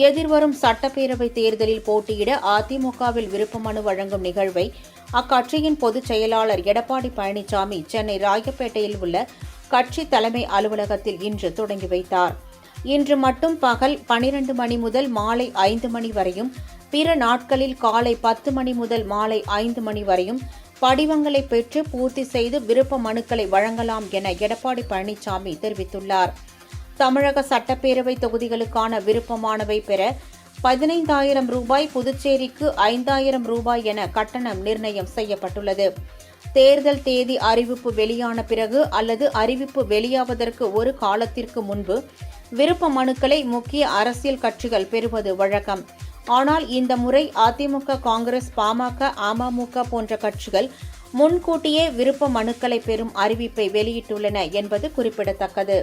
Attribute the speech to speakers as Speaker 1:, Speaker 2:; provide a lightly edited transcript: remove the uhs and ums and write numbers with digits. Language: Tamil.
Speaker 1: எதிர்வரும் சட்டப்பேரவை தேர்தலில் போட்டியிட அதிமுகவில் விருப்ப மனு வழங்கும் நிகழ்வை அக்கட்சியின் பொதுச் செயலாளர் எடப்பாடி பழனிசாமி சென்னை ராயப்பேட்டையில் உள்ள கட்சி தலைமை அலுவலகத்தில் இன்று தொடங்கி வைத்தார். இன்று மட்டும் பகல் 12 மணி முதல் மாலை 5 மணி வரையும், பிற நாட்களில் காலை 10 மணி முதல் மாலை 5 மணி வரையும் படிவங்களை பெற்று பூர்த்தி செய்து விருப்ப மனுக்களை வழங்கலாம் என எடப்பாடி பழனிசாமி தெரிவித்துள்ளார். தமிழக சட்டப்பேரவை தொகுதிகளுக்கான விருப்பமானவை பெற 15,000 ரூபாய், புதுச்சேரிக்கு 5,000 ரூபாய் என கட்டணம் நிர்ணயம் செய்யப்பட்டுள்ளது. தேர்தல் தேதி அறிவிப்பு வெளியான பிறகு அல்லது அறிவிப்பு வெளியாவதற்கு ஒரு காலத்திற்கு முன்பு விருப்ப மனுக்களை முக்கிய அரசியல் கட்சிகள் பெறுவது வழக்கம். ஆனால் இந்த முறை அதிமுக, காங்கிரஸ், பாமக, அமமுக போன்ற கட்சிகள் முன்கூட்டியே விருப்ப மனுக்களை பெறும் அறிவிப்பை வெளியிட்டுள்ளன என்பது குறிப்பிடத்தக்கது.